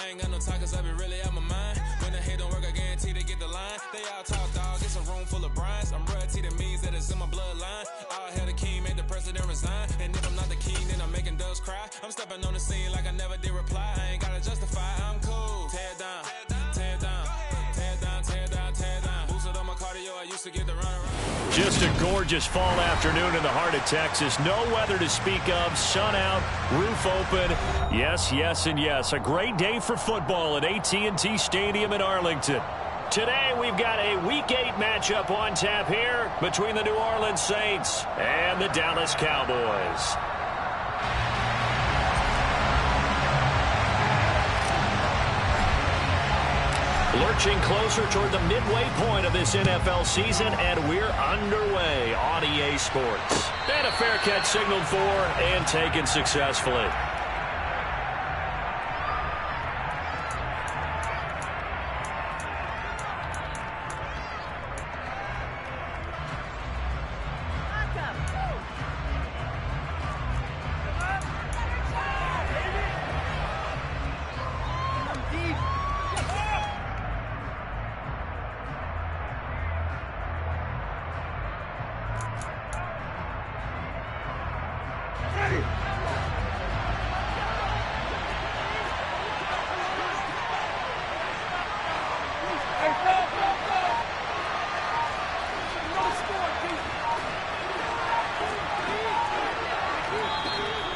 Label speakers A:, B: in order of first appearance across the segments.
A: I ain't got no time 'cause I be really out my mind. When the hate don't work, I guarantee they get the line. They all talk, dog, it's a room full of Bryans. I'm royalty, that means that it's in my bloodline. All hail the king, made the president resign. And if I'm not the king, then I'm making doves cry. I'm stepping on the scene like I never did reply. I ain't gotta justify, I'm cool. Tear down, tear down, tear down, tear down, tear down. Boosted on my cardio, I used to get the run around.
B: Just a gorgeous fall afternoon in the heart of Texas. No weather to speak of. Sun out, roof open. Yes, yes, and yes. A great day for football at AT&T Stadium in Arlington. Today we've got a Week 8 matchup on tap here between the New Orleans Saints and the Dallas Cowboys. Lurching closer toward the midway point of this NFL season, and we're underway on EA Sports. And a fair catch signaled for and taken successfully.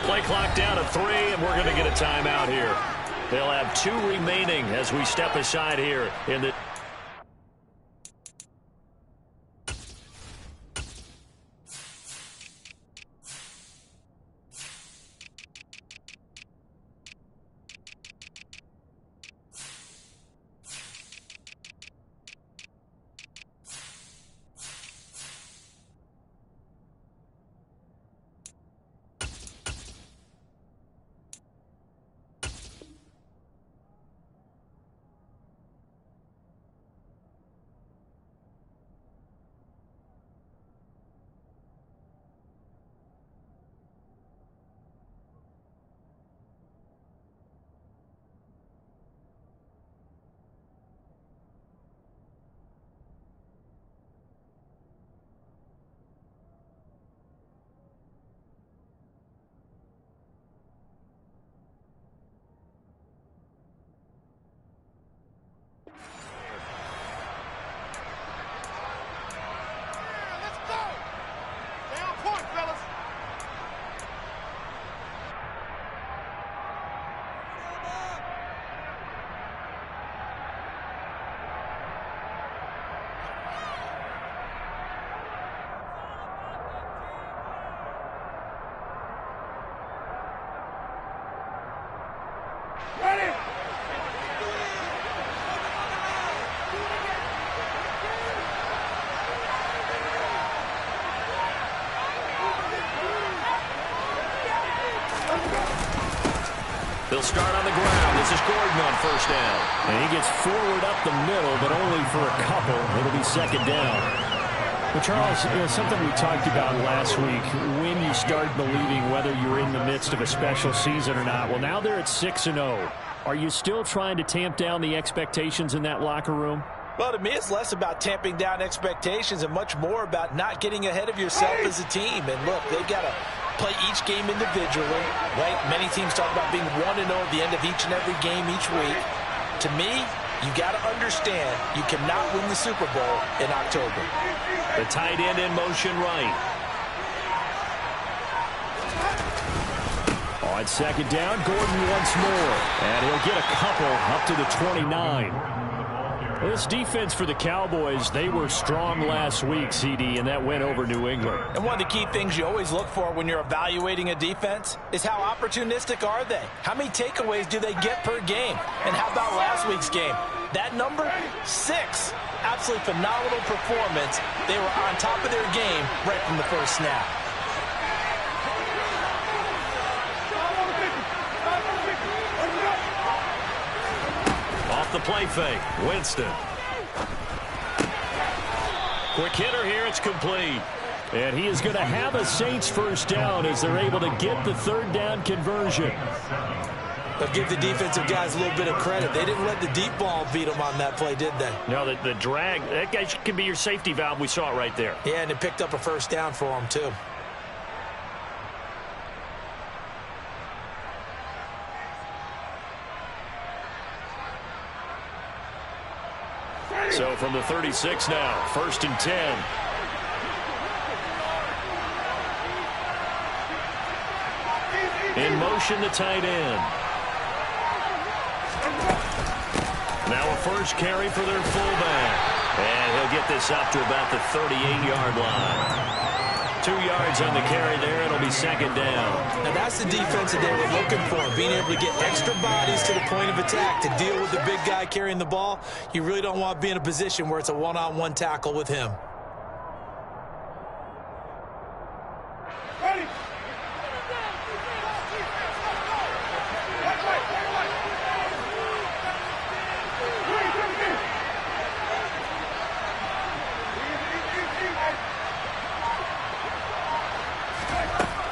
B: Play clock down to 3, and we're going to get a timeout here. They'll have 2 remaining as we step aside here in the... They'll start on the ground. This is Gordon on first down. And he gets forward up the middle, but only for a couple. It'll be second down.
C: Well, Charles, something we talked about last week, when you start believing whether you're in the midst of a special season or not. Well, now they're at 6-0. Are you still trying to tamp down the expectations in that locker room?
D: Well, to me, it's less about tamping down expectations and much more about not getting ahead of yourself as a team. And look, they've got to play each game individually, right? Many teams talk about being 1-0 at the end of each and every game each week. To me, you got to understand you cannot win the Super Bowl in October.
B: The tight end in motion right.
C: On second down, Gordon once more. And he'll get a couple up to the 29. This defense for the Cowboys, they were strong last week, CD, and that went over New England.
D: And one of the key things you always look for when you're evaluating a defense is how opportunistic are they? How many takeaways do they get per game? And how about last week's game? That number, 6. Absolutely phenomenal performance. They were on top of their game right from the first snap.
B: Off the play fake, Winston. Quick hitter here, it's complete.
C: And he is going to have a Saints first down as they're able to get the third down conversion.
D: But give the defensive guys a little bit of credit. They didn't let the deep ball beat them on that play, did they?
C: No, the drag, that guy can be your safety valve. We saw it right there.
D: Yeah, and it picked up a first down for them, too.
B: So from the 36 now, 1st and 10. In motion, the tight end. Now a first carry for their fullback. And he'll get this up to about the 38-yard line. 2 yards on the carry there. It'll be 2nd down.
D: Now that's the defense that they were looking for, being able to get extra bodies to the point of attack to deal with the big guy carrying the ball. You really don't want to be in a position where it's a one-on-one tackle with him.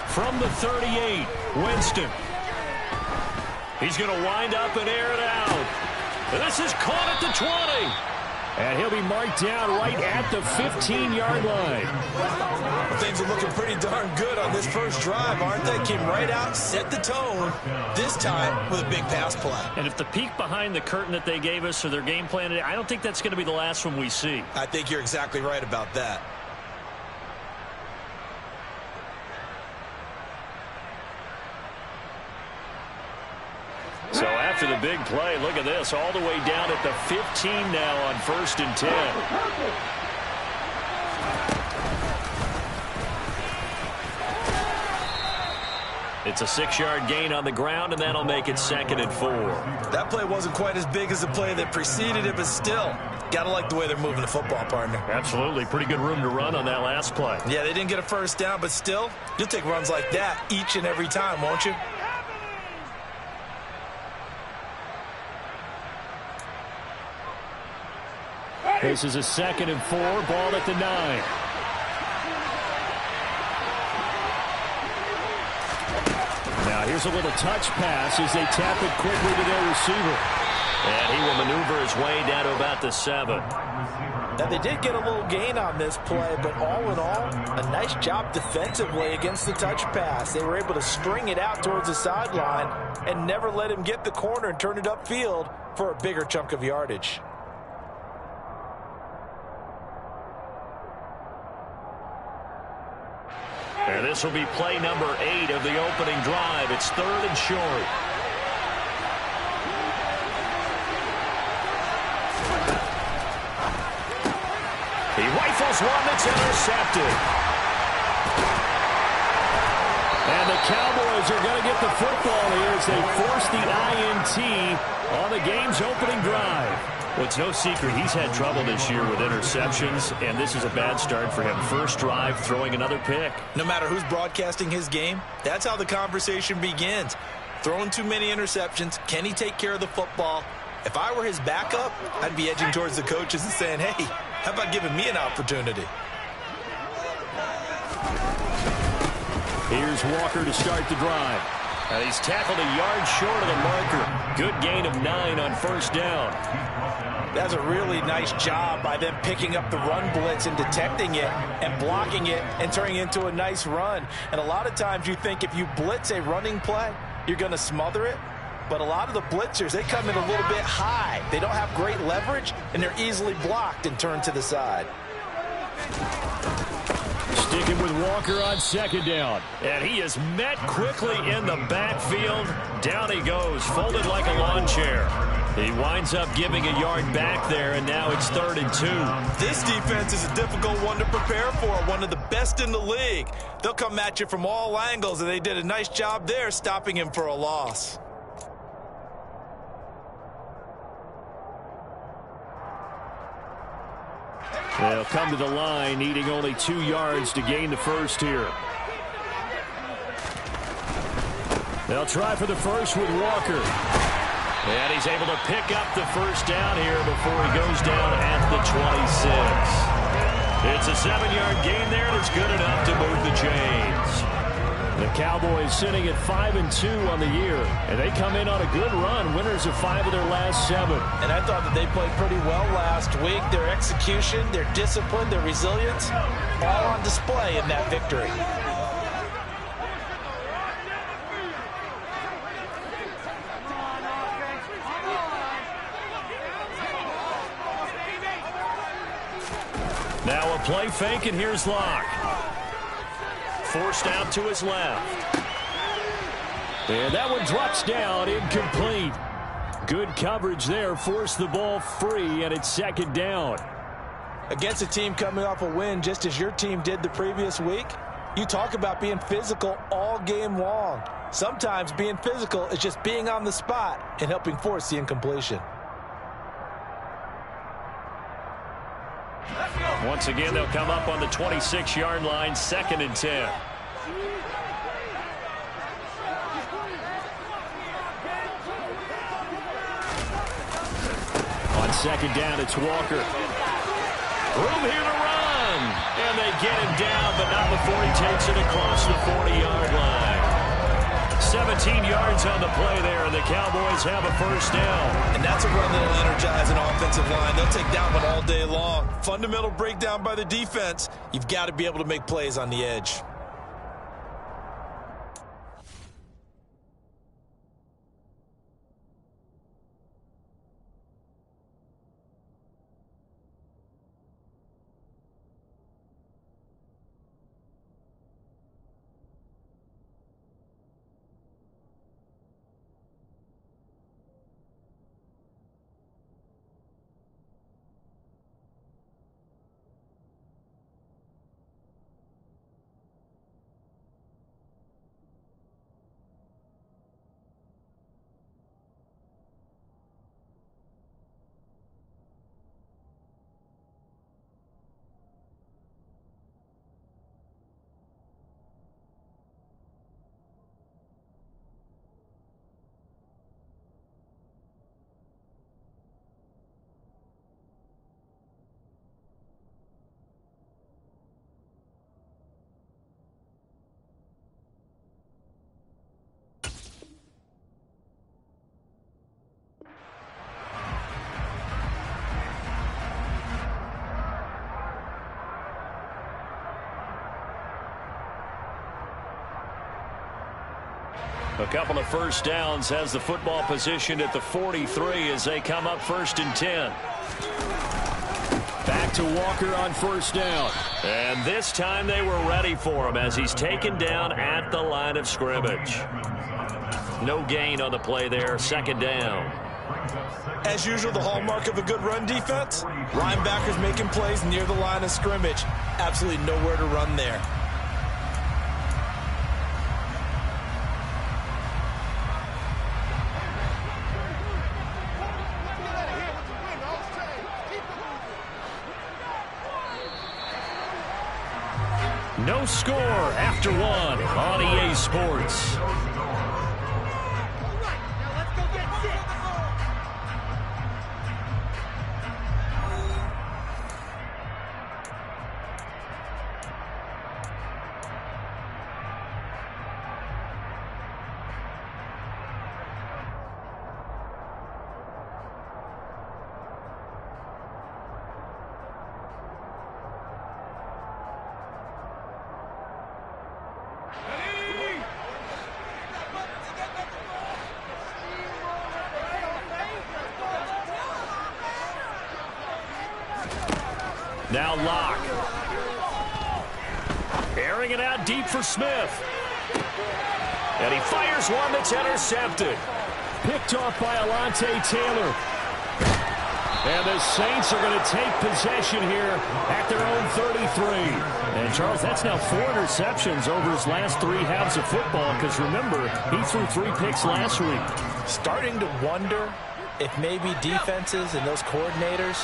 B: From the 38, Winston. He's going to wind up and air it out. And this is caught at the 20.
C: And he'll be marked down right at the 15-yard line.
D: Things are looking pretty darn good on this first drive, aren't they? Came right out, set the tone, this time with a big pass play.
C: And if the peek behind the curtain that they gave us or their game plan today, I don't think that's going to be the last one we see.
D: I think you're exactly right about that.
B: So after the big play, look at this, all the way down at the 15 now on 1st and 10. It's a 6-yard gain on the ground, and that'll make it 2nd and 4.
D: That play wasn't quite as big as the play that preceded it, but still, gotta like the way they're moving the football, partner.
B: Absolutely. Pretty good room to run on that last play.
D: Yeah, they didn't get a first down, but still, you'll take runs like that each and every time, won't you?
C: This is a 2nd and 4, ball at the 9. Now here's a little touch pass as they tap it quickly to their receiver.
B: And he will maneuver his way down to about the 7.
D: Now, they did get a little gain on this play, but all in all, a nice job defensively against the touch pass. They were able to string it out towards the sideline and never let him get the corner and turn it upfield for a bigger chunk of yardage.
B: And this will be play number 8 of the opening drive. It's 3rd and short. He rifles one that's intercepted.
C: And the Cowboys are going to get the football here as they force the INT on the game's opening drive.
B: Well, it's no secret he's had trouble this year with interceptions, and this is a bad start for him. First drive, throwing another pick.
D: No matter who's broadcasting his game, that's how the conversation begins. Throwing too many interceptions, can he take care of the football? If I were his backup, I'd be edging towards the coaches and saying, hey, how about giving me an opportunity?
C: Here's Walker to start the drive.
B: And he's tackled a yard short of the marker. Good gain of 9 on first down.
D: That's a really nice job by them picking up the run blitz and detecting it and blocking it and turning it into a nice run. And a lot of times you think if you blitz a running play, you're going to smother it. But a lot of the blitzers, they come in a little bit high. They don't have great leverage, and they're easily blocked and turned to the side.
C: Sticking with Walker on 2nd down.
B: And he is met quickly in the backfield. Down he goes, folded like a lawn chair. He winds up giving a yard back there, and now it's 3rd and 2.
D: This defense is a difficult one to prepare for, one of the best in the league. They'll come at you from all angles, and they did a nice job there stopping him for a loss.
C: They'll come to the line, needing only 2 yards to gain the first here. They'll try for the first with Walker.
B: And he's able to pick up the first down here before he goes down at the 26. It's a 7-yard gain there that's good enough to move the chains.
C: The Cowboys sitting at 5-2 on the year, and they come in on a good run, winners of 5 of their last 7.
D: And I thought that they played pretty well last week. Their execution, their discipline, their resilience, all on display in that victory.
B: Now a play fake, and here's Locke. Forced out to his left. And that one drops down, incomplete. Good coverage there, forced the ball free, and it's 2nd down.
D: Against a team coming off a win, just as your team did the previous week, you talk about being physical all game long. Sometimes being physical is just being on the spot and helping force the incompletion.
B: Once again, they'll come up on the 26-yard line, 2nd and 10.
C: On 2nd down, it's Walker.
B: Room here to run. And they get him down, but not before he takes it across the 40-yard line. 17 yards on the play there, and the Cowboys have a 1st down.
D: And that's a run that will energize an offensive line. They'll take that one all day long. Fundamental breakdown by the defense. You've got to be able to make plays on the edge.
B: A couple of 1st downs has the football positioned at the 43 as they come up 1st and 10.
C: Back to Walker on 1st down.
B: And this time they were ready for him as he's taken down at the line of scrimmage. No gain on the play there, 2nd down.
D: As usual, the hallmark of a good run defense, linebackers making plays near the line of scrimmage. Absolutely nowhere to run there.
B: No score after 1 on EA Sports. Now Locke. Airing it out deep for Smith. And he fires one that's intercepted.
C: Picked off by Alontae Taylor. And the Saints are going to take possession here at their own 33. And, Charles, that's now 4 interceptions over his last 3 halves of football because, remember, he threw 3 picks last week.
D: Starting to wonder if maybe defenses and those coordinators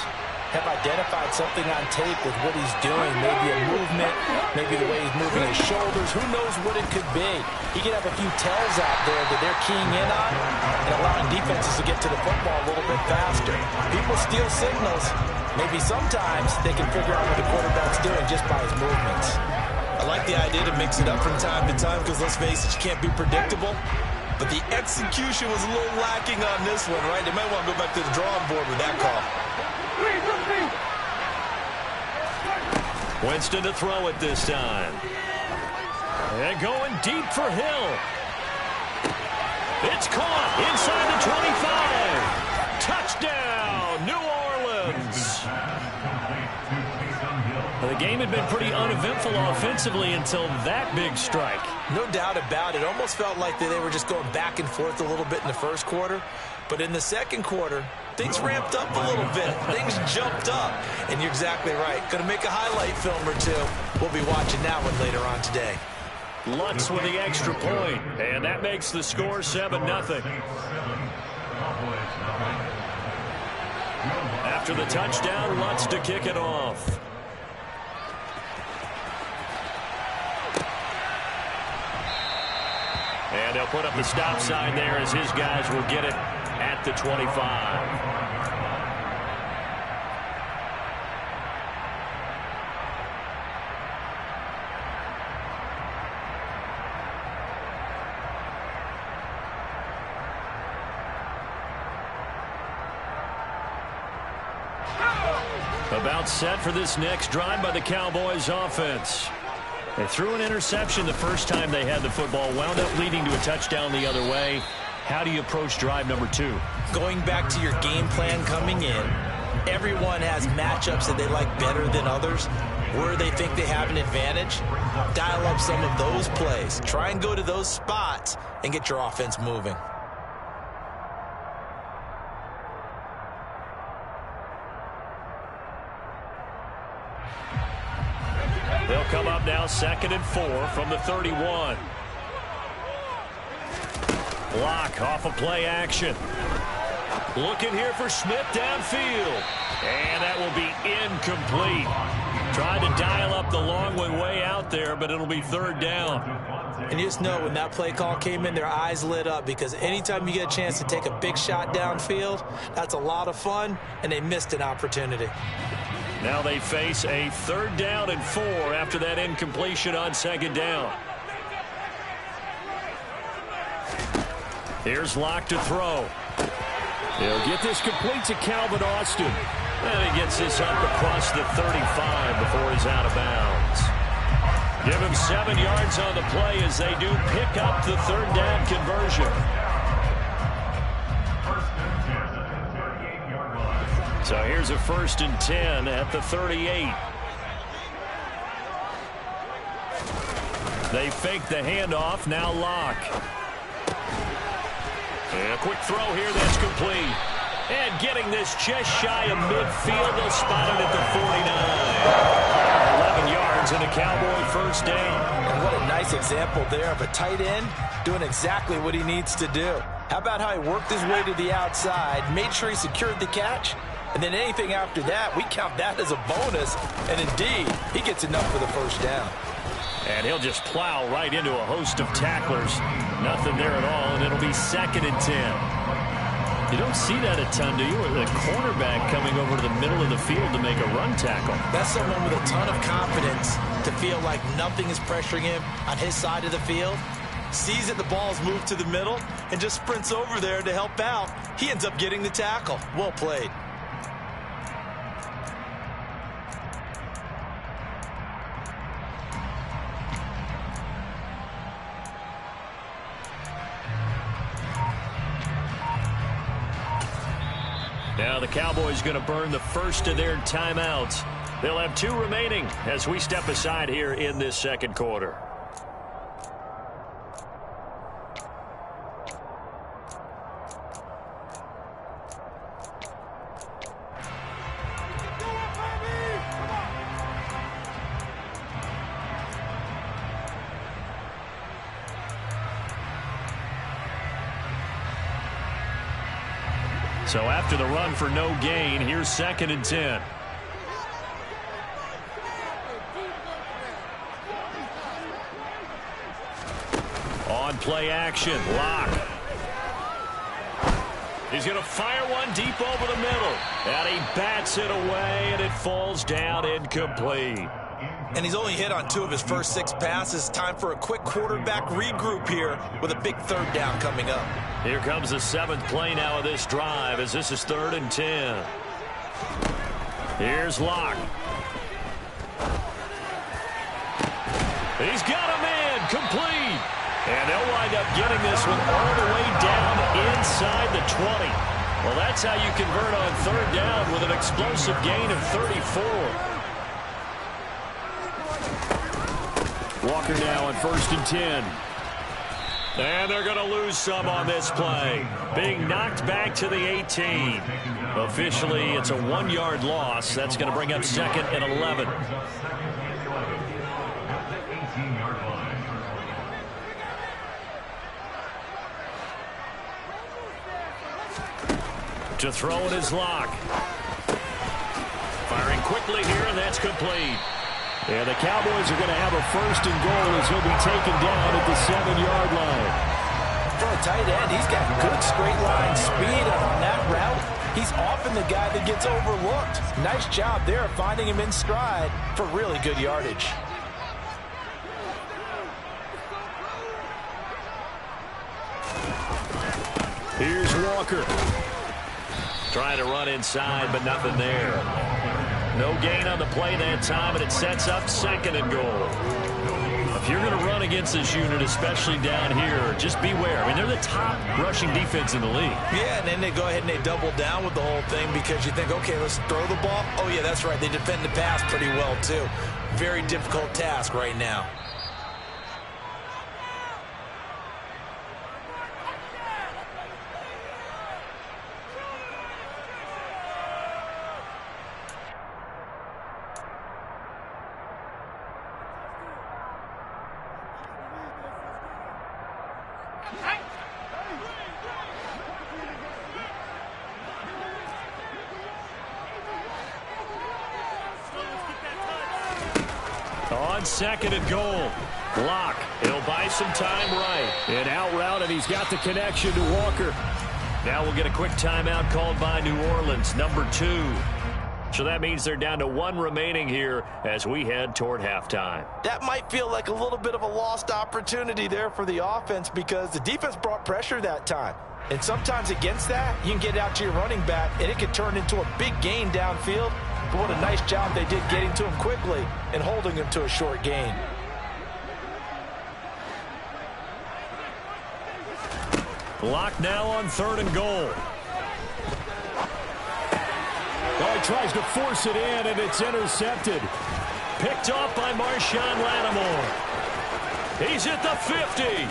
D: have identified something on tape with what he's doing. Maybe a movement, maybe the way he's moving his shoulders. Who knows what it could be? He could have a few tells out there that they're keying in on and allowing defenses to get to the football a little bit faster. People steal signals. Maybe sometimes they can figure out what the quarterback's doing just by his movements. I like the idea to mix it up from time to time because, let's face it, you can't be predictable. But the execution was a little lacking on this one, right? They might want to go back to the drawing board with that call.
B: Winston to throw it this time. And going deep for Hill. It's caught inside the 25. Touchdown, New Orleans. The game had been pretty uneventful offensively until that big strike.
D: No doubt about it. Almost felt like they were just going back and forth a little bit in the first quarter. But in the second quarter, things ramped up a little bit. Things jumped up. And you're exactly right. Going to make a highlight film or two. We'll be watching that one later on today.
B: Lutz with the extra point. And that makes the score 7-0. After the touchdown, Lutz to kick it off. And they'll put up the stop sign there as his guys will get it at the 25. About set for this next drive by the Cowboys offense. They threw an interception the first time they had the football, wound up leading to a touchdown the other way. How do you approach drive number 2?
D: Going back to your game plan coming in, everyone has matchups that they like better than others. Where they think they have an advantage, dial up some of those plays. Try and go to those spots and get your offense moving.
B: They'll come up now 2nd and 4 from the 31. Lock off of play action. Looking here for Smith downfield. And that will be incomplete. Tried to dial up the long one way out there, but it'll be 3rd down.
D: And you just know when that play call came in, their eyes lit up because anytime you get a chance to take a big shot downfield, that's a lot of fun, and they missed an opportunity.
B: Now they face a 3rd down and 4 after that incompletion on 2nd down. Here's Locke to throw. He'll get this complete to Calvin Austin. And he gets this up across the 35 before he's out of bounds. Give him 7 yards on the play as they do pick up the 3rd down conversion. So here's a 1st and 10 at the 38. They fake the handoff. Now Locke. And a quick throw here that's complete. And getting this just shy of midfield. They'll spot it at the 49. 11 yards and a Cowboy 1st down.
D: And what a nice example there of a tight end doing exactly what he needs to do. How about how he worked his way to the outside, made sure he secured the catch, and then anything after that, we count that as a bonus. And indeed, he gets enough for the 1st down.
B: And he'll just plow right into a host of tacklers. Nothing there at all, and it'll be 2nd and 10. You don't see that a ton, do you? The cornerback coming over to the middle of the field to make a run tackle.
D: That's someone with a ton of confidence to feel like nothing is pressuring him on his side of the field. Sees that the ball's moved to the middle and just sprints over there to help out. He ends up getting the tackle. Well played.
B: Now the Cowboys going to burn the first of their timeouts. They'll have 2 remaining as we step aside here in this 2nd quarter. So after the run for no gain, here's 2nd and 10. On play action, Locke. He's going to fire one deep over the middle. And he bats it away, and it falls down incomplete.
D: And he's only hit on 2 of his first 6 passes. Time for a quick quarterback regroup here with a big 3rd down coming up.
B: Here comes the 7th play now of this drive as this is 3rd and 10. Here's Locke. He's got a man complete. And they'll wind up getting this one all the way down inside the 20. Well, that's how you convert on 3rd down with an explosive gain of 34. Walker now on 1st and 10. And they're going to lose some on this play. Being knocked back to the 18. Officially, it's a 1-yard loss. That's going to bring up 2nd and 11. To throw in his Locke. Firing quickly here, and that's complete. And the Cowboys are going to have a 1st and goal as he'll be taken down at the 7-yard line.
D: For a tight end, he's got good straight line speed, and on that route, he's often the guy that gets overlooked. Nice job there finding him in stride for really good yardage.
B: Here's Walker. Trying to run inside, but nothing there. No gain on the play that time, and it sets up 2nd and goal. If you're going to run against this unit, especially down here, just beware. I mean, they're the top rushing defense in the league.
D: Yeah, and then they go ahead and they double down with the whole thing because you think, okay, let's throw the ball. Oh, yeah, that's right. They defend the pass pretty well, too. Very difficult task right now.
B: On 2nd and goal. Locke. He'll buy some time right.
C: And out route, and he's got the connection to Walker.
B: Now we'll get a quick timeout called by New Orleans, number 2. So that means they're down to 1 remaining here as we head toward halftime.
D: That might feel like a little bit of a lost opportunity there for the offense because the defense brought pressure that time. And sometimes against that, you can get out to your running back, and it can turn into a big gain downfield. But what a nice job they did getting to him quickly and holding him to a short gain.
B: Locke now on 3rd and goal.
C: Oh, he tries to force it in, and it's intercepted.
B: Picked off by Marshawn Lattimore. He's at the 50.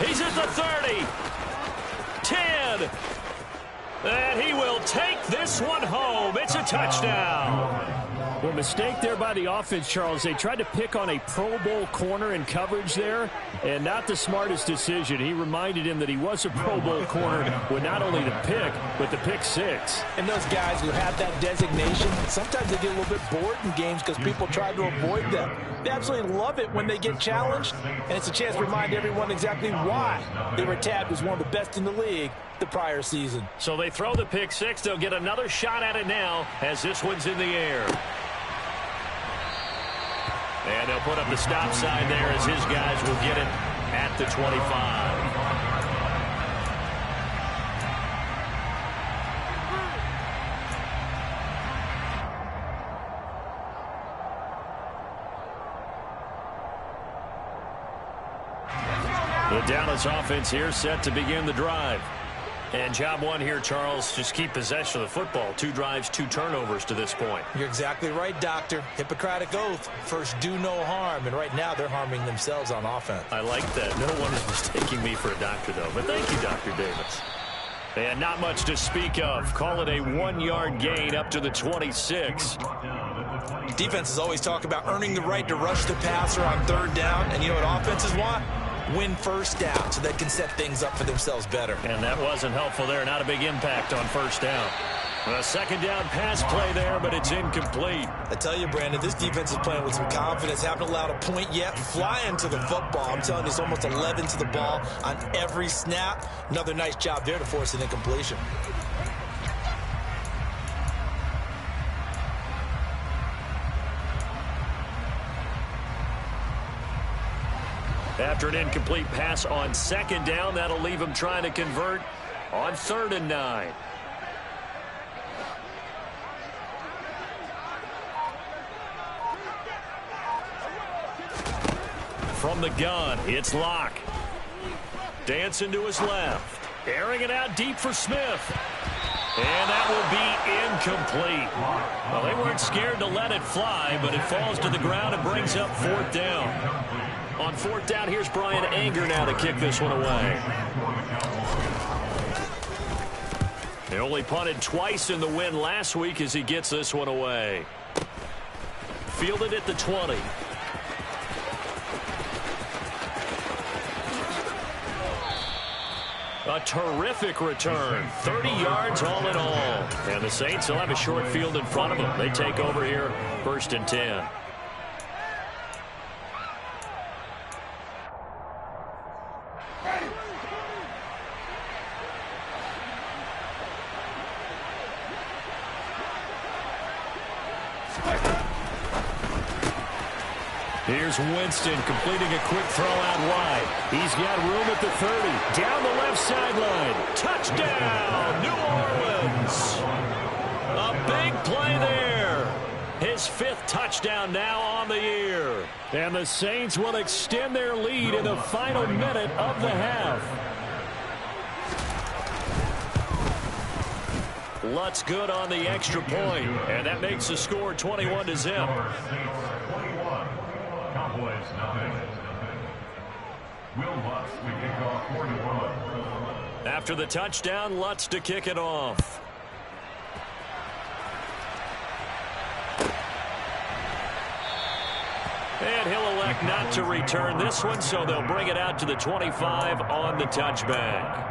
B: He's at the 30. 10. And he will take this one home. It's a touchdown.
C: Well, mistake there by the offense, Charles. They tried to pick on a Pro Bowl corner in coverage there, and not the smartest decision. He reminded him that he was a Pro Bowl corner with not only the pick, but the pick 6.
D: And those guys who have that designation, sometimes they get a little bit bored in games because people try to avoid them. They absolutely love it when they get challenged, and it's a chance to remind everyone exactly why they were tabbed as one of the best in the league the prior season.
B: So they throw the pick 6. They'll get another shot at it now as this one's in the air. And they'll put up the stop sign there as his guys will get it at the 25. The Dallas offense here set to begin the drive. And job one here, Charles, just keep possession of the football. 2 drives, 2 turnovers to this point.
D: You're exactly right, Doctor. Hippocratic oath. First, do no harm. And right now, they're harming themselves on offense.
B: I like that. No one is mistaking me for a doctor, though. But thank you, Dr. Davis. And not much to speak of. Call it a 1-yard gain up to the 26.
D: Defenses always talk about earning the right to rush the passer on 3rd down. And you know what offenses want? Win 1st down so they can set things up for themselves better.
B: And that wasn't helpful there. Not a big impact on 1st down. A 2nd down pass play there, but it's incomplete.
D: I tell you, Brandon, this defense is playing with some confidence. Haven't allowed a point yet. Flying to the football. I'm telling you, it's almost 11 to the ball on every snap. Another nice job there to force an incompletion.
B: After an incomplete pass on 2nd down, that'll leave him trying to convert on 3rd and 9. From the gun, it's Locke. Dancing to his left. Airing it out deep for Smith. And that will be incomplete. Well, they weren't scared to let it fly, but it falls to the ground and brings up 4th down. On 4th down, here's Brian Anger now to kick this one away. He only punted twice in the win last week as he gets this one away. Fielded at the 20. A terrific return. 30 yards all in all. And the Saints will have a short field in front of them. They take over here, 1st and 10. Here's Winston completing a quick throw out wide. He's got room at the 30. Down the left sideline. Touchdown, New Orleans. A big play there. His 5th touchdown now on the year. And the Saints will extend their lead in the final minute of the half. Lutz good on the extra point, and that makes the score 21-0. After the touchdown, Lutz to kick it off. And he'll elect not to return this one, so they'll bring it out to the 25 on the touchback.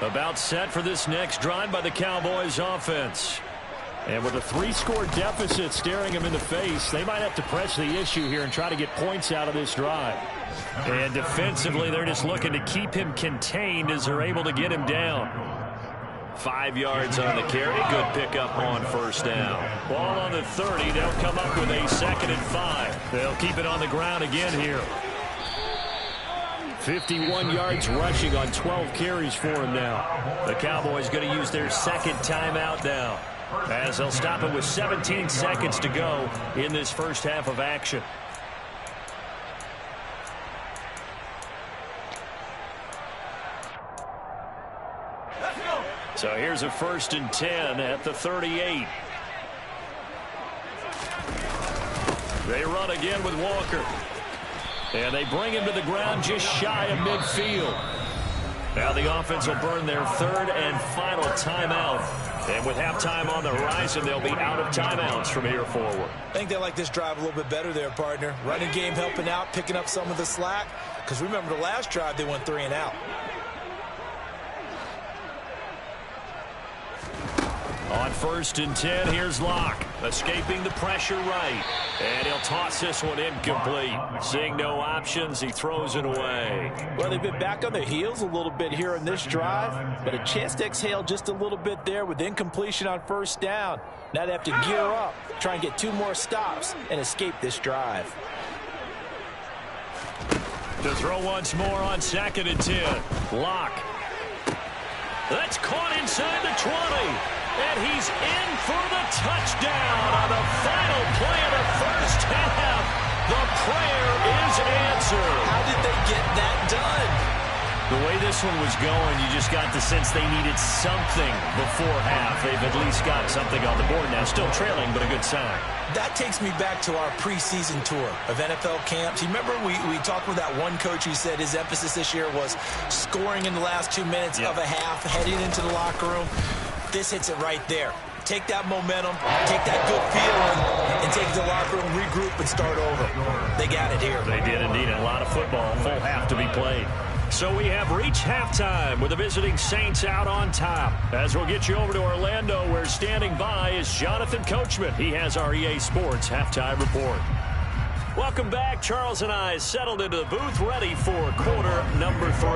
B: About set for this next drive by the Cowboys offense. And with a 3-score deficit staring him in the face, they might have to press the issue here and try to get points out of this drive. And defensively, they're just looking to keep him contained as they're able to get him down. 5 yards on the carry. Good pickup on 1st down. Ball on the 30. They'll come up with a 2nd and 5. They'll keep it on the ground again here. 51 yards rushing on 12 carries for him now. The Cowboys going to use their 2nd timeout now, as they'll stop it with 17 seconds to go in this first half of action. So here's a 1st and 10 at the 38. They run again with Walker. And they bring him to the ground just shy of midfield. Now the offense will burn their 3rd and final timeout. And with halftime on the horizon, they'll be out of timeouts from here forward.
D: I think they like this drive a little bit better there, partner. Running game helping out, picking up some of the slack. Because remember the last drive, they went 3 and out.
B: On 1st and 10, here's Locke. Escaping the pressure right. And he'll toss this one incomplete. Seeing no options, he throws it away.
D: Well, they've been back on their heels a little bit here in this drive, but a chance to exhale just a little bit there with incompletion on 1st down. Now they have to gear up, try and get 2 more stops, and escape this drive.
B: To throw once more on 2nd and 10. Locke. That's caught inside the 20. And he's in for the touchdown on the final play of the first half. The prayer is answered.
D: How did they get that done?
B: The way this one was going, you just got the sense they needed something before half. They've at least got something on the board now. Still trailing, but a good sign.
D: That takes me back to our preseason tour of NFL camps. You remember we talked with that one coach who said his emphasis this year was scoring in the last 2 minutes of a half, heading into the locker room. This hits it right there. Take that momentum, take that good feeling, and take it to the locker room, regroup, and start over. They got it here.
B: They did indeed. A lot of football, full half to be played. So we have reached halftime with the visiting Saints out on top. As we'll get you over to Orlando, where standing by is Jonathan Coachman. He has our EA Sports halftime report. Welcome back. Charles and I settled into the booth, ready for quarter number 3.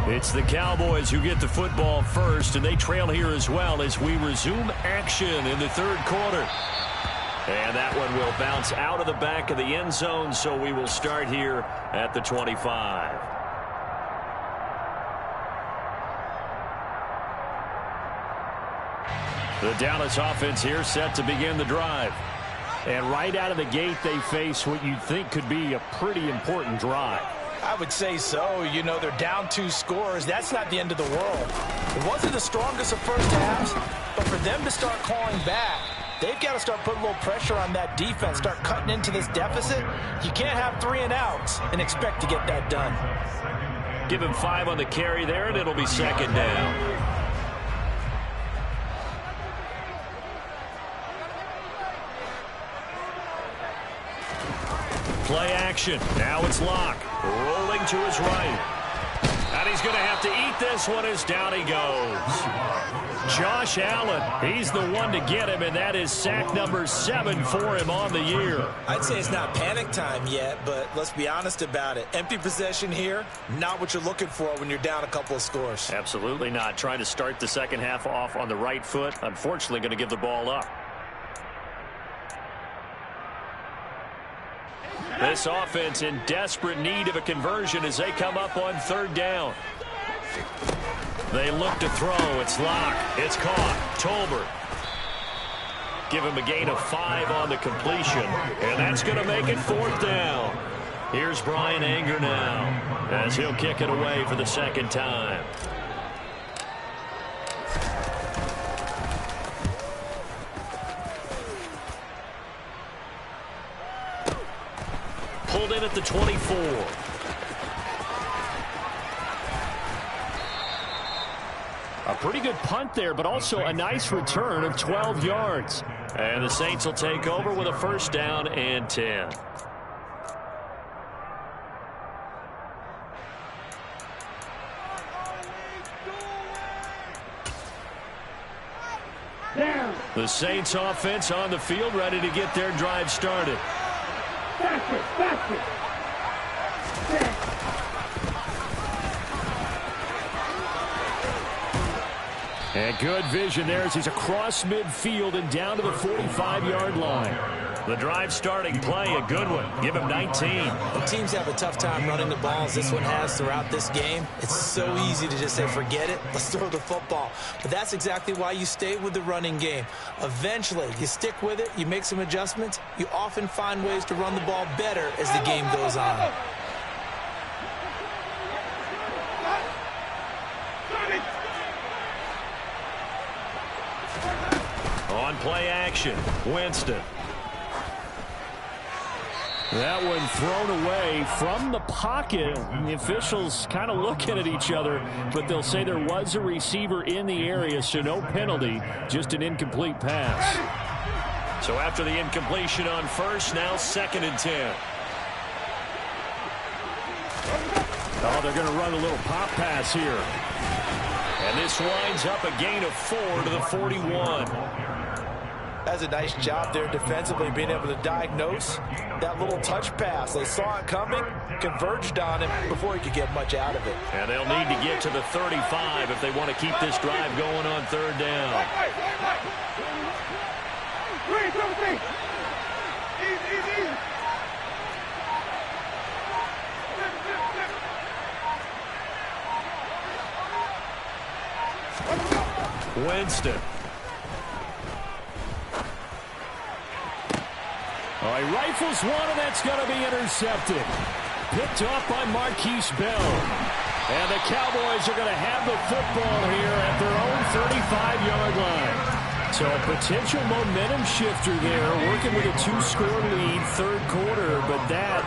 B: It's the Cowboys who get the football first, and they trail here as well as we resume action in the 3rd quarter. And that one will bounce out of the back of the end zone, so we will start here at the 25. The Dallas offense here set to begin the drive.
C: And right out of the gate, they face what you'd think could be a pretty important drive.
D: I would say so. You know, they're down 2 scores. That's not the end of the world. It wasn't the strongest of first halves, but for them to start clawing back, they've got to start putting a little pressure on that defense, start cutting into this deficit. You can't have 3 and outs and expect to get that done.
B: Give him 5 on the carry there, and it'll be second down. Play action. Now it's Locke. Rolling to his right. And he's going to have to eat this one as down he goes. Josh Allen, he's the one to get him, and that is sack number 7 for him on the year.
D: I'd say it's not panic time yet, but let's be honest about it. Empty possession here, not what you're looking for when you're down a couple of scores.
B: Absolutely not. Trying to start the second half off on the right foot. Unfortunately, going to give the ball up. This offense in desperate need of a conversion as they come up on 3rd down. They look to throw. It's Locke. It's caught. Tolbert. Give him a gain of 5 on the completion. And that's going to make it 4th down. Here's Brian Anger now as he'll kick it away for the 2nd time. Pulled in at the 24.
C: A pretty good punt there, but also a nice return of 12 yards.
B: And the Saints will take over with a 1st down and 10. The Saints offense on the field ready to get their drive started.
C: And good vision there as he's across midfield and down to the 45-yard line.
B: The drive starting play, a good one. Give him 19.
D: When teams have a tough time running the ball as this one has throughout this game, it's so easy to just say, forget it, let's throw the football. But that's exactly why you stay with the running game. Eventually, you stick with it, you make some adjustments, you often find ways to run the ball better as the game goes on.
B: On play action, Winston.
C: That one thrown away from the pocket. The officials kind of looking at each other, but they'll say there was a receiver in the area, so no penalty, just an incomplete pass.
B: So after the incompletion on 1st, now 2nd and 10.
C: Oh, they're going to run a little pop pass here.
B: And this winds up a gain of 4 to the 41.
D: That's a nice job there defensively, being able to diagnose that little touch pass. They saw it coming, converged on him before he could get much out of it.
B: And they'll need to get to the 35 if they want to keep this drive going on 3rd down. Winston.
C: Oh, he rifles one, and that's going to be intercepted. Picked off by Marquise Bell. And the Cowboys are going to have the football here at their own 35-yard line. So a potential momentum shifter there, working with a 2-score lead, 3rd quarter, but that,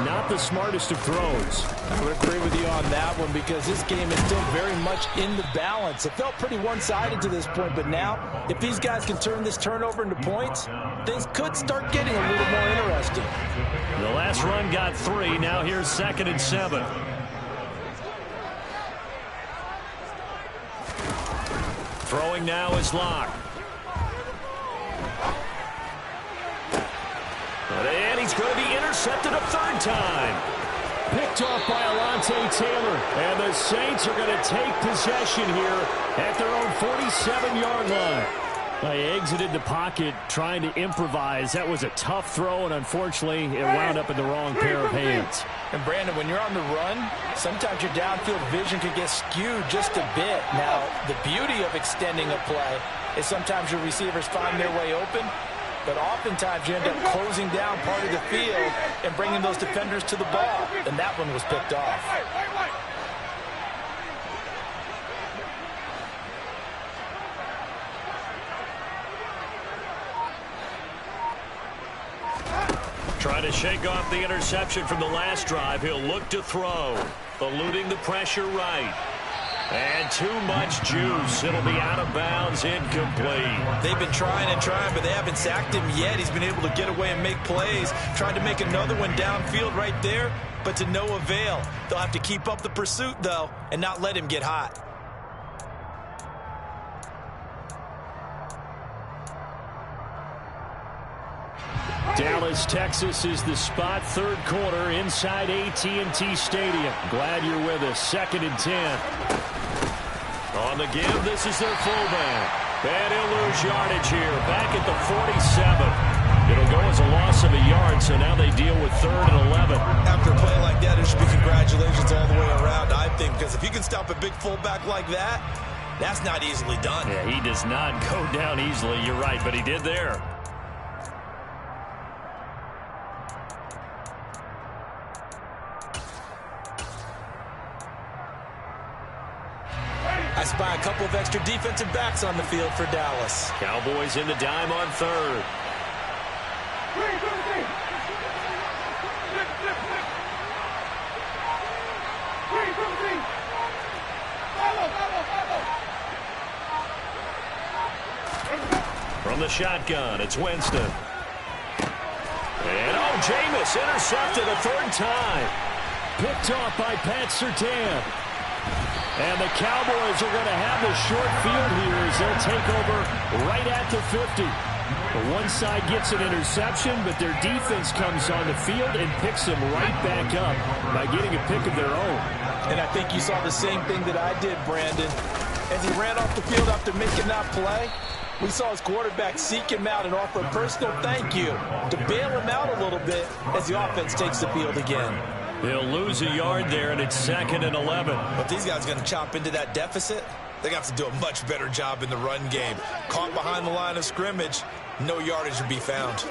C: not the smartest of throws.
D: I would agree with you on that one because this game is still very much in the balance. It felt pretty one-sided to this point, but now, if these guys can turn this turnover into points, things could start getting a little more interesting.
B: The last run got 3. Now here's 2nd and 7. Throwing now is Locke. And he's going to be intercepted a 3rd time.
C: Picked off by Alontae Taylor. And the Saints are going to take possession here at their own 47-yard line. He exited the pocket trying to improvise. That was a tough throw, and unfortunately, it wound up in the wrong pair of hands.
D: And, Brandon, when you're on the run, sometimes your downfield vision can get skewed just a bit. Now, the beauty of extending a play is sometimes your receivers find their way open, but oftentimes you end up closing down part of the field and bringing those defenders to the ball. And that one was picked off.
B: Trying to shake off the interception from the last drive. He'll look to throw. Eluding the pressure right. And too much juice. It'll be out of bounds, incomplete.
D: They've been trying and trying, but they haven't sacked him yet. He's been able to get away and make plays. Tried to make another one downfield right there, but to no avail. They'll have to keep up the pursuit, though, and not let him get hot.
C: Dallas, Texas is the spot. Third quarter inside AT&T Stadium. Glad you're with us. 2nd and 10.
B: On the give, this is their fullback. And he'll lose yardage here. Back at the 47. It'll go as a loss of a yard, so now they deal with 3rd and 11.
D: After a play like that, it should be congratulations all the way around, I think, because if you can stop a big fullback like that, that's not easily done.
B: Yeah, he does not go down easily. You're right, but he did there.
D: I spy a couple of extra defensive backs on the field for Dallas.
B: Cowboys in the dime on 3rd. From the shotgun, it's Winston. And Jameis intercepted a 3rd time.
C: Picked off by Pat Surtain. And the Cowboys are going to have the short field here as they'll take over right at the 50. One side gets an interception, but their defense comes on the field and picks them right back up by getting a pick of their own.
D: And I think you saw the same thing that I did, Brandon. As he ran off the field after making that play, we saw his quarterback seek him out and offer a personal thank you to bail him out a little bit as the offense takes the field again.
B: They'll lose a yard there, and it's 2nd and 11.
D: But these guys are going to chop into that deficit. They're going to have to do a much better job in the run game. Caught behind the line of scrimmage, no yardage to be found.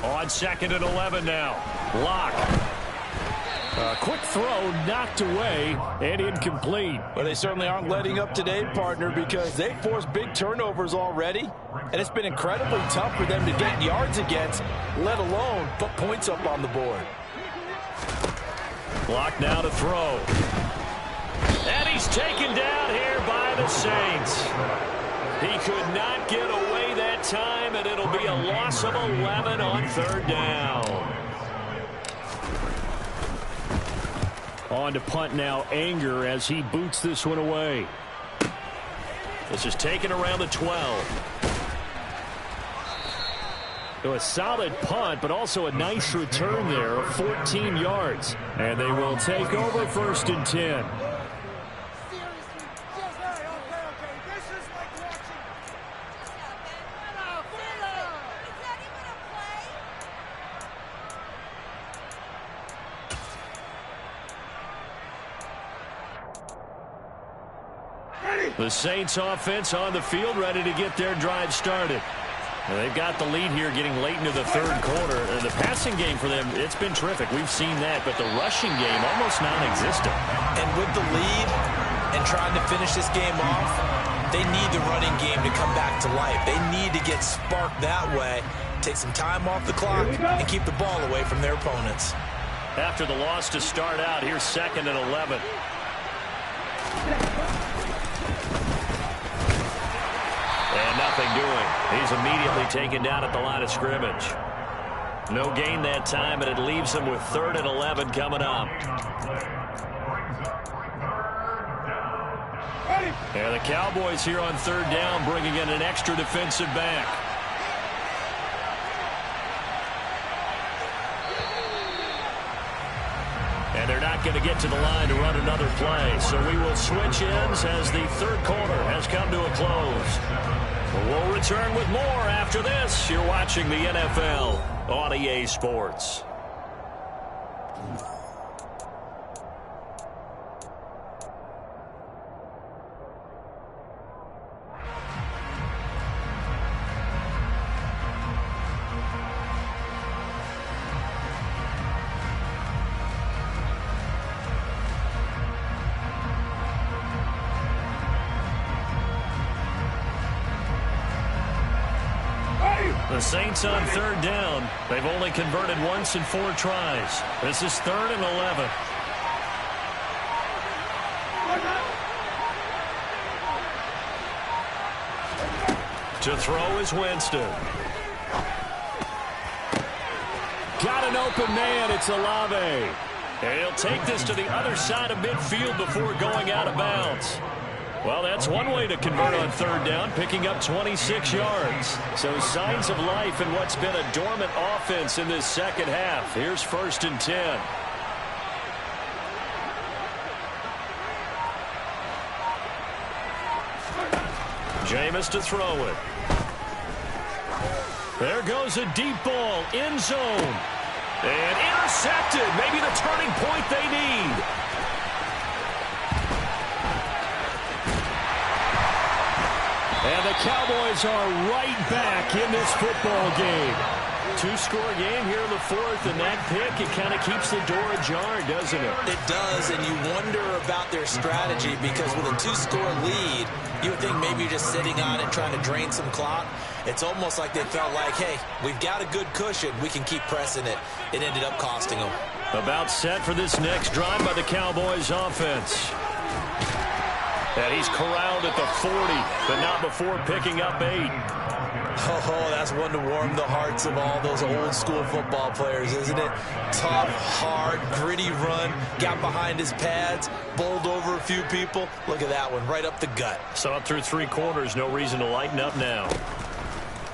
B: On 2nd and 11 now. Lock.
C: A quick throw knocked away and incomplete.
D: Well, they certainly aren't letting up today, partner, because they forced big turnovers already. And it's been incredibly tough for them to get yards against, let alone put points up on the board.
B: Lock now to throw. And he's taken down here by the Saints. He could not get away that time, and it'll be a loss of 11 on 3rd down.
C: On to punt now, Anger, as he boots this one away.
B: This is taken around the 12.
C: So a solid punt, but also a nice return there of 14 yards. And they will take over 1st and 10.
B: The Saints offense on the field, ready to get their drive started. And they've got the lead here getting late into the 3rd quarter. And the passing game for them, it's been terrific. We've seen that, but the rushing game almost non-existent.
D: And with the lead and trying to finish this game off, they need the running game to come back to life. They need to get sparked that way, take some time off the clock, and keep the ball away from their opponents.
B: After the loss to start out, here's 2nd and 11. And nothing doing. He's immediately taken down at the line of scrimmage. No gain that time, and it leaves him with 3rd and 11 coming up. And the Cowboys here on 3rd down, bringing in an extra defensive back. And they're not not going to get to the line to run another play. So we will switch ends as the third quarter has come to a close. We'll return with more after this. You're watching the NFL on EA Sports. The Saints on third down. They've only converted once in 4 tries. This is 3rd and 11. To throw is Winston. Got an open man. It's Olave. And he'll take this to the other side of midfield before going out of bounds. Well, that's one way to convert on third down, picking up 26 yards. So signs of life in what's been a dormant offense in this second half. Here's 1st and 10. Jameis to throw it. There goes a deep ball, end zone. And intercepted. Maybe the turning point they need. And the Cowboys are right back in this football game. 2-score game here in the 4th, and that pick, it kind of keeps the door ajar, doesn't it?
D: It does, and you wonder about their strategy because with a 2-score lead, you would think maybe you're just sitting on it trying to drain some clock. It's almost like they felt like, hey, we've got a good cushion. We can keep pressing it. It ended up costing them.
B: About set for this next drive by the Cowboys offense. And he's corralled at the 40, but not before picking up 8.
D: Oh, that's one to warm the hearts of all those old-school football players, isn't it? Tough, hard, gritty run, got behind his pads, bowled over a few people. Look at that one, right up the gut.
B: So up through 3 quarters, no reason to lighten up now.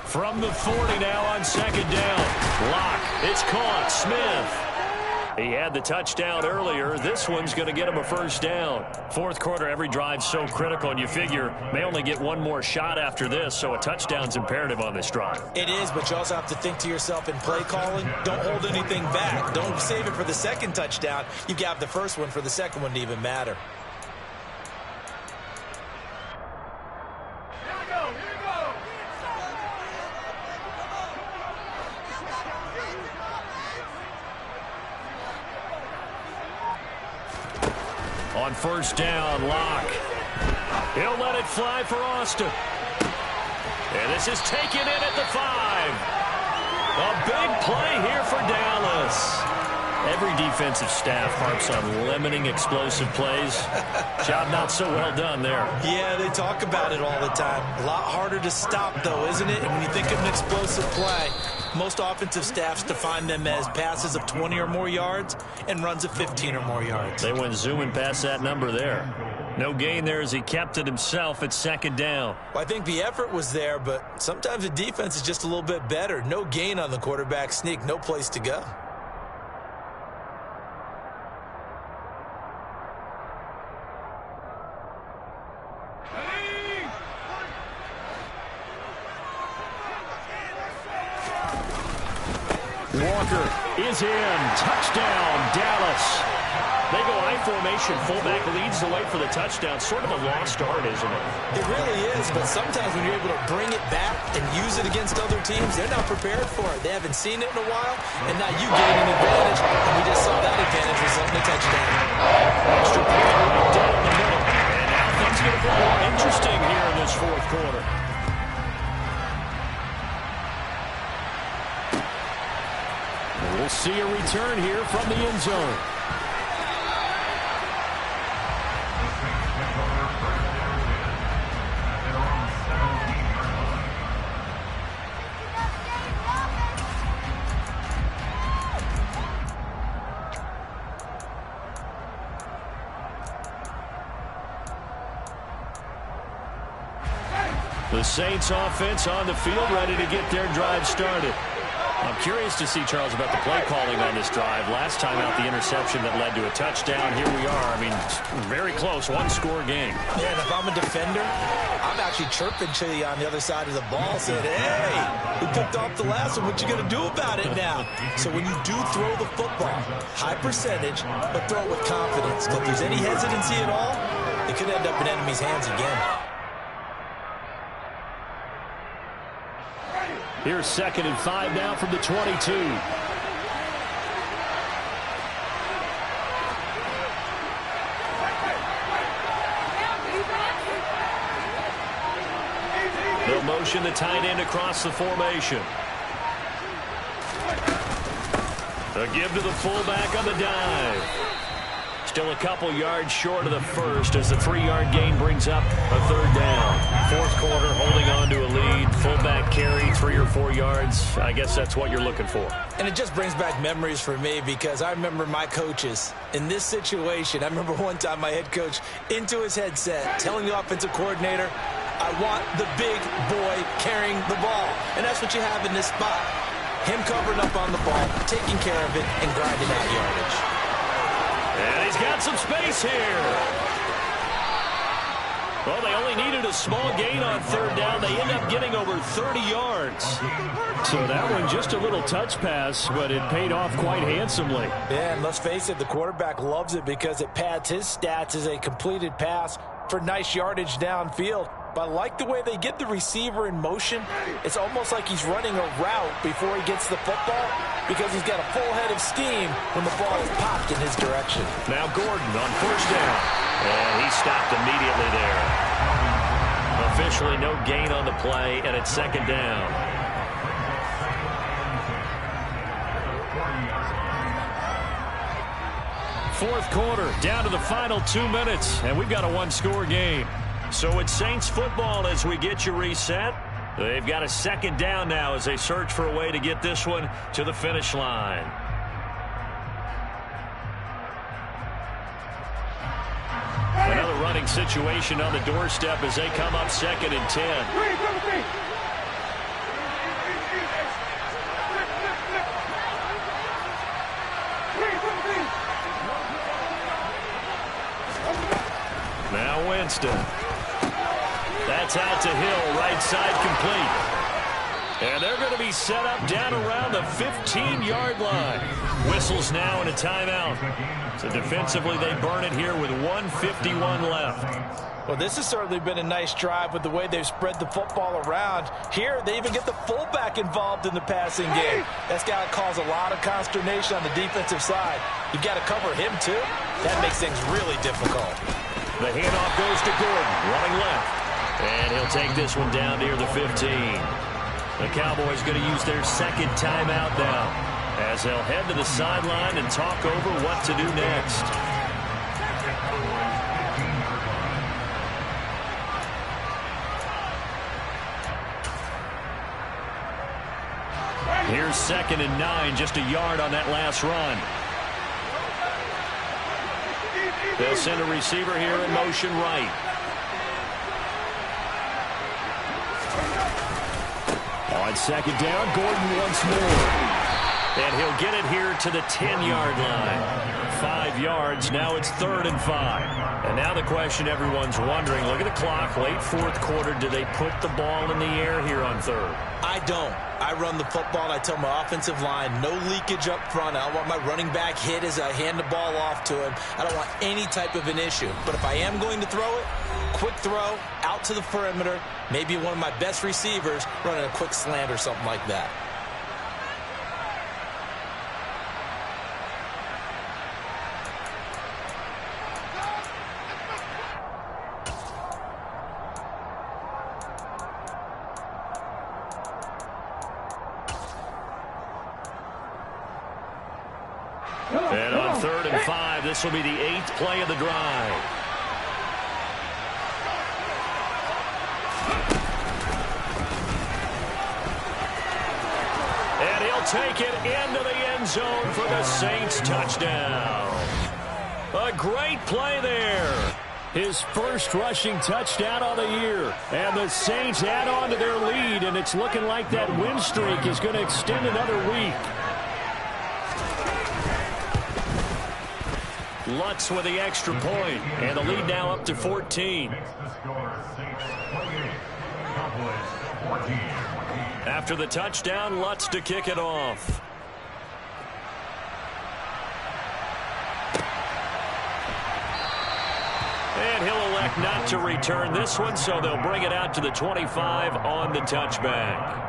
B: From the 40 now on 2nd down. Lock, it's caught, Smith. He had the touchdown earlier. This one's going to get him a 1st down. 4th quarter, every drive's so critical, and you figure may only get one more shot after this, so a touchdown's imperative on this drive.
D: It is, but you also have to think to yourself in play calling, don't hold anything back. Don't save it for the 2nd touchdown. You got the 1st one for the 2nd one to even matter.
B: On 1st down, Lock. He'll let it fly for Austin. And this is taken in at the 5. A big play here for Dallas. Every defensive staff harps on limiting explosive plays. Job not so well done there.
D: Yeah, they talk about it all the time. A lot harder to stop, though, isn't it? And when you think of an explosive play, most offensive staffs define them as passes of 20 or more yards and runs of 15 or more yards.
B: They went zooming past that number there. No gain there as he kept it himself at 2nd down.
D: Well, I think the effort was there, but sometimes the defense is just a little bit better. No gain on the quarterback sneak, no place to go.
B: Walker is in. Touchdown, Dallas. They go I formation. Fullback leads the way for the touchdown. Sort of a lost art, isn't it?
D: It really is, but sometimes when you're able to bring it back and use it against other teams, they're not prepared for it. They haven't seen it in a while, and now you gain an advantage, and we just saw that advantage result in a touchdown.
B: Extra point right down the middle. And now things get a bit more interesting here in this 4th quarter. We'll see a return here from the end zone. The Saints offense on the field, ready to get their drive started. I'm curious to see, Charles, about the play calling on this drive. Last time out, the interception that led to a touchdown. Here we are. I mean, very close, one-score game.
D: Yeah, and if I'm a defender, I'm actually chirping to you on the other side of the ball, saying, hey, we picked off the last one. What you going to do about it now? So when you do throw the football, high percentage, but throw it with confidence. If there's any hesitancy at all, it could end up in enemy's hands again.
C: Here's 2nd and 5 now from the 22.
B: They'll motion the tight end across the formation. A give to the fullback on the dive. Still a couple yards short of the first as the 3-yard gain brings up a 3rd down. 4th quarter, holding on to a lead. Fullback carry, 3 or 4 yards. I guess that's what you're looking for.
D: And it just brings back memories for me because I remember my coaches in this situation. I remember one time my head coach into his headset telling the offensive coordinator, I want the big boy carrying the ball. And that's what you have in this spot. Him covering up on the ball, taking care of it, and grinding out yardage.
B: And he's got some space here. Well, they only needed a small gain on 3rd down. They end up getting over 30 yards.
C: So that one just a little touch pass, but it paid off quite handsomely.
D: Yeah, and let's face it, the quarterback loves it because it pads his stats as a completed pass for nice yardage downfield. But I like the way they get the receiver in motion. It's almost like he's running a route before he gets the football because he's got a full head of steam when the ball is popped in his direction.
B: Now Gordon on 1st down. And he stopped immediately there. Officially no gain on the play, and it's 2nd down. Fourth quarter, down to the final 2 minutes, and we've got a one-score game. So it's Saints football as we get you reset. They've got a 2nd down now as they search for a way to get this one to the finish line. Another running situation on the doorstep as they come up 2nd and 10. Now Winston. That's out to Hill, right side complete. And they're going to be set up down around the 15-yard line. Whistles now and a timeout. So defensively they burn it here with 1:51 left.
D: Well, this has certainly been a nice drive with the way they've spread the football around. Here, they even get the fullback involved in the passing game. That's got to cause a lot of consternation on the defensive side. You've got to cover him, too. That makes things really difficult.
B: The handoff goes to Gordon, running left. And he'll take this one down near the 15. The Cowboys going to use their 2nd timeout now as they'll head to the sideline and talk over what to do next. Here's 2nd and 9, just a yard on that last run. They'll send a receiver here in motion right.
C: On 2nd down, Gordon once more.
B: And he'll get it here to the 10-yard line. 5 yards, now it's 3rd and 5. And now the question everyone's wondering, look at the clock, late 4th quarter, do they put the ball in the air here on 3rd?
D: I don't. I run the football, and I tell my offensive line, no leakage up front. I don't want my running back hit as I hand the ball off to him. I don't want any type of an issue. But if I am going to throw it, quick throw, out to the perimeter, maybe one of my best receivers running a quick slant or something like that.
B: And on 3rd and 5, this will be the 8th play of the drive. And he'll take it into the end zone for the Saints touchdown. A great play there.
C: His first rushing touchdown of the year. And the Saints add on to their lead, and it's looking like that win streak is going to extend another week. Lutz with the extra point, and the lead now up to 14. After the touchdown, Lutz to kick it off. And he'll elect not to return this one, so they'll bring it out to the 25 on the touchback.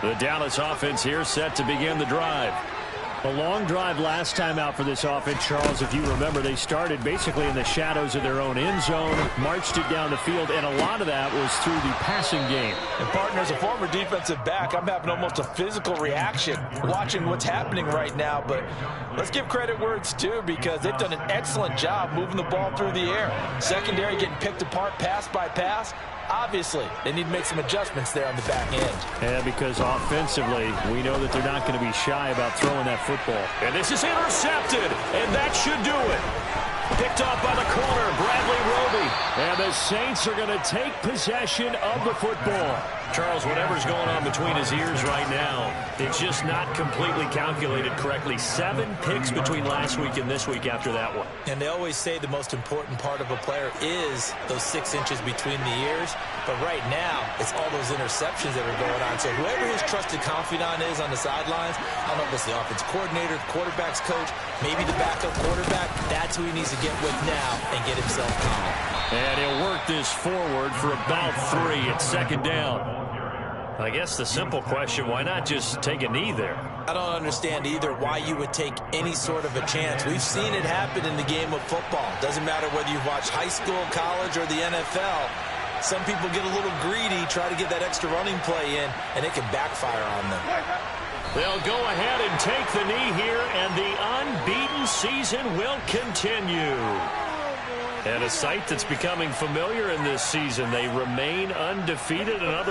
C: The Dallas offense here set to begin the drive. A long drive last time out for this offense, Charles. If you remember, they started basically in the shadows of their own end zone, marched it down the field, and a lot of that was through the passing game.
D: And partner, as a former defensive back, I'm having almost a physical reaction watching what's happening right now. But let's give credit where it's due, because they've done an excellent job moving the ball through the air. Secondary getting picked apart pass by pass. Obviously, they need to make some adjustments there on the back end.
C: Yeah, because offensively, we know that they're not going to be shy about throwing that football.
B: And this is intercepted, and that should do it. Picked off by the corner, Bradley Roby.
C: And the Saints are going to take possession of the football.
B: Charles, whatever's going on between his ears right now, it's just not completely calculated correctly. 7 picks between last week and this week after that one.
D: And they always say the most important part of a player is those 6 inches between the ears. But right now, it's all those interceptions that are going on. So whoever his trusted confidant is on the sidelines, I don't know if it's the offense coordinator, the quarterback's coach, maybe the backup quarterback, that's who he needs to get with now and get himself calm.
B: And he'll work this forward for about 3 at second down. I guess the simple question, why not just take a knee there?
D: I don't understand either why you would take any sort of a chance. We've seen it happen in the game of football. Doesn't matter whether you've watched high school, college, or the NFL. Some people get a little greedy, try to get that extra running play in, and it can backfire on them.
B: They'll go ahead and take the knee here, and the unbeaten season will continue. And a sight that's becoming familiar in this season. They remain undefeated. Another